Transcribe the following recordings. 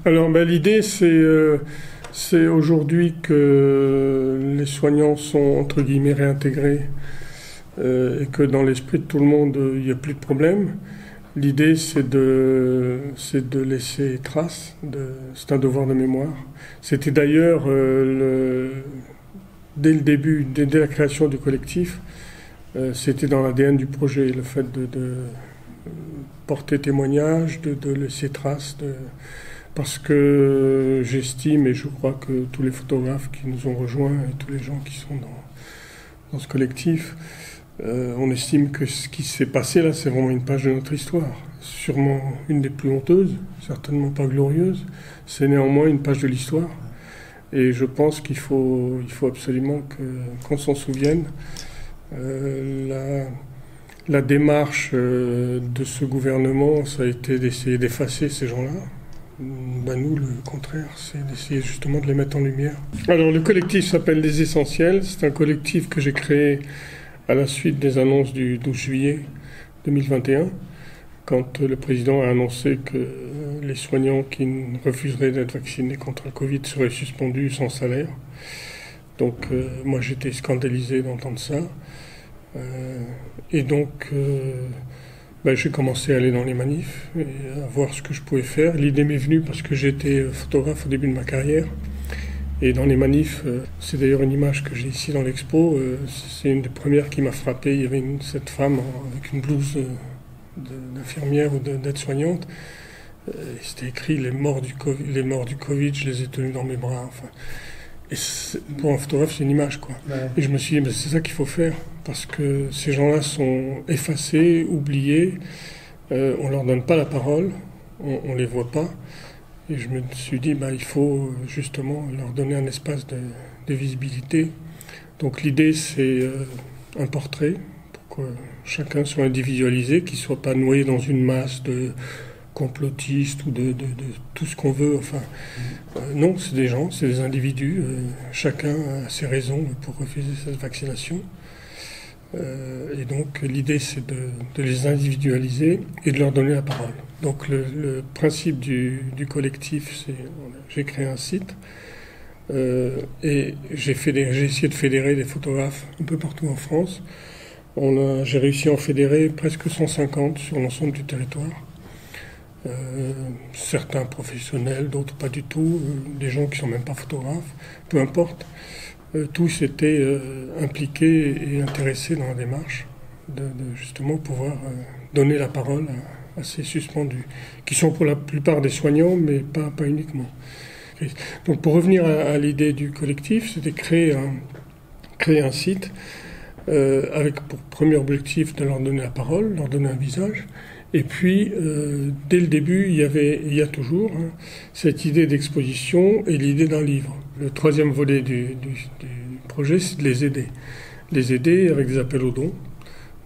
Alors l'idée c'est aujourd'hui que les soignants sont entre guillemets réintégrés et que dans l'esprit de tout le monde il n'y a plus de problème. L'idée c'est de laisser trace, c'est un devoir de mémoire. C'était d'ailleurs dès le début, dès la création du collectif, c'était dans l'ADN du projet, le fait de porter témoignage, de laisser trace, parce que j'estime et je crois que tous les photographes qui nous ont rejoints et tous les gens qui sont dans ce collectif, on estime que ce qui s'est passé là, c'est vraiment une page de notre histoire. Sûrement une des plus honteuses, certainement pas glorieuse, c'est néanmoins une page de l'histoire. Et je pense qu'il faut absolument qu'on s'en souvienne. La démarche de ce gouvernement, ça a été d'essayer d'effacer ces gens-là. Nous, le contraire, c'est d'essayer justement de les mettre en lumière. Alors, le collectif s'appelle Les Essentiels. C'est un collectif que j'ai créé à la suite des annonces du 12 juillet 2021, quand le président a annoncé que les soignants qui refuseraient d'être vaccinés contre le Covid seraient suspendus sans salaire. Donc, moi, j'étais scandalisé d'entendre ça. Et donc, j'ai commencé à aller dans les manifs et à voir ce que je pouvais faire. L'idée m'est venue parce que j'étais photographe au début de ma carrière. Et dans les manifs, c'est d'ailleurs une image que j'ai ici dans l'expo, c'est une des premières qui m'a frappé. Il y avait cette femme avec une blouse d'infirmière ou d'aide-soignante. C'était écrit les morts du Covid, je les ai tenus dans mes bras. Enfin. Et pour un photographe, c'est une image, quoi. Ouais. Et je me suis dit, c'est ça qu'il faut faire, parce que ces gens-là sont effacés, oubliés, on leur donne pas la parole, on les voit pas. Et je me suis dit, il faut justement leur donner un espace de visibilité. Donc l'idée, c'est un portrait, pour que chacun soit individualisé, qu'il ne soit pas noyé dans une masse de complotistes ou de tout ce qu'on veut. Enfin, non, c'est des gens, c'est des individus. Chacun a ses raisons pour refuser cette vaccination. Et donc l'idée, c'est de les individualiser et de leur donner la parole. Donc le principe du collectif, c'est j'ai créé un site et j'ai essayé de fédérer des photographes un peu partout en France. J'ai réussi à en fédérer presque 150 sur l'ensemble du territoire. Certains professionnels, d'autres pas du tout, des gens qui sont même pas photographes, peu importe. Tous étaient impliqués et intéressés dans la démarche de justement pouvoir donner la parole à ces suspendus, qui sont pour la plupart des soignants, mais pas uniquement. Donc pour revenir à l'idée du collectif, c'était créer un site avec pour premier objectif de leur donner la parole, leur donner un visage. Et puis, dès le début, il y a toujours cette idée d'exposition et l'idée d'un livre. Le troisième volet du projet, c'est de les aider. Les aider avec des appels aux dons.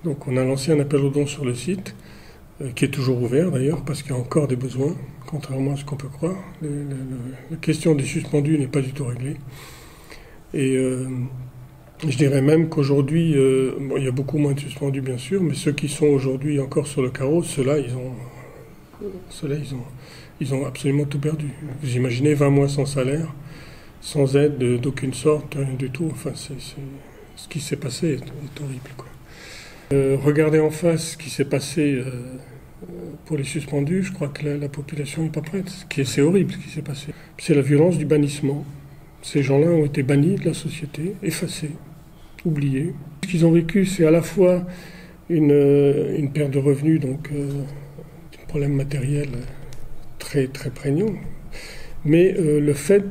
Donc on a lancé un appel aux dons sur le site, qui est toujours ouvert d'ailleurs, parce qu'il y a encore des besoins, contrairement à ce qu'on peut croire. La question des suspendus n'est pas du tout réglée. Et je dirais même qu'aujourd'hui, il y a beaucoup moins de suspendus bien sûr, mais ceux qui sont aujourd'hui encore sur le carreau, ceux-là, ils ont absolument tout perdu. Vous imaginez 20 mois sans salaire, sans aide d'aucune sorte, rien du tout. Enfin, ce qui s'est passé est horrible, quoi. Regardez en face ce qui s'est passé pour les suspendus, je crois que la population n'est pas prête. C'est horrible ce qui s'est passé. C'est la violence du bannissement. Ces gens-là ont été bannis de la société, effacés, oubliés. Ce qu'ils ont vécu, c'est à la fois une perte de revenus, donc des problèmes matériels très, très prégnants, mais le fait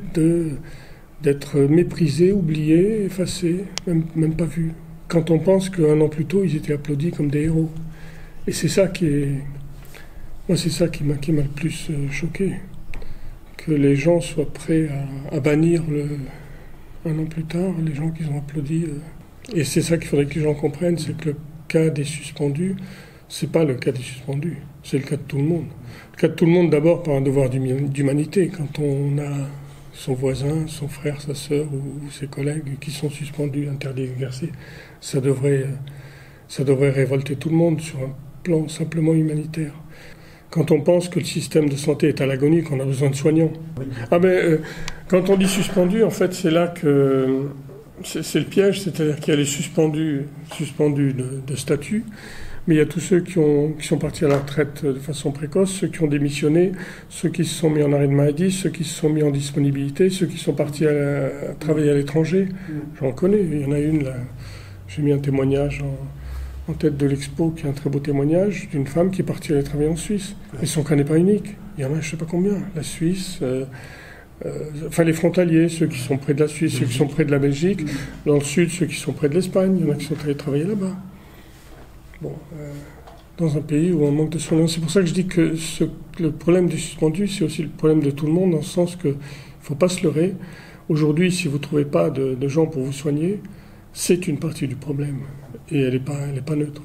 d'être méprisés, oubliés, effacés, même pas vus. Quand on pense qu'un an plus tôt, ils étaient applaudis comme des héros. Et c'est ça moi, c'est ça qui m'a le plus choqué. Que les gens soient prêts à bannir un an plus tard les gens qu'ils ont applaudis. Et c'est ça qu'il faudrait que les gens comprennent, c'est que le cas des suspendus, c'est pas le cas des suspendus, c'est le cas de tout le monde. Le cas de tout le monde d'abord par un devoir d'humanité. Quand on a son voisin, son frère, sa sœur ou ses collègues qui sont suspendus, interdits d'exercer, ça devrait révolter tout le monde sur un plan simplement humanitaire. quand on pense que le système de santé est à l'agonie, qu'on a besoin de soignants. Oui. Quand on dit suspendu, en fait, c'est là que c'est le piège, c'est-à-dire qu'il y a les suspendus de statut, mais il y a tous ceux qui sont partis à la retraite de façon précoce, ceux qui ont démissionné, ceux qui se sont mis en arrêt de maladie, ceux qui se sont mis en disponibilité, ceux qui sont partis à travailler à l'étranger. J'en connais, il y en a une là. J'ai mis un témoignage en tête de l'expo, qui est un très beau témoignage, d'une femme qui est partie aller travailler en Suisse. Et son cas n'est pas unique. Il y en a je ne sais pas combien. La Suisse, les frontaliers, ceux qui sont près de la Suisse, ceux qui sont près de la Belgique. Dans le sud, ceux qui sont près de l'Espagne. Il y en a qui sont allés travailler là-bas. Dans un pays où on manque de soignants. C'est pour ça que je dis que le problème des suspendus, c'est aussi le problème de tout le monde, dans le sens qu'il ne faut pas se leurrer. Aujourd'hui, si vous ne trouvez pas de gens pour vous soigner, c'est une partie du problème. Et elle n'est pas neutre.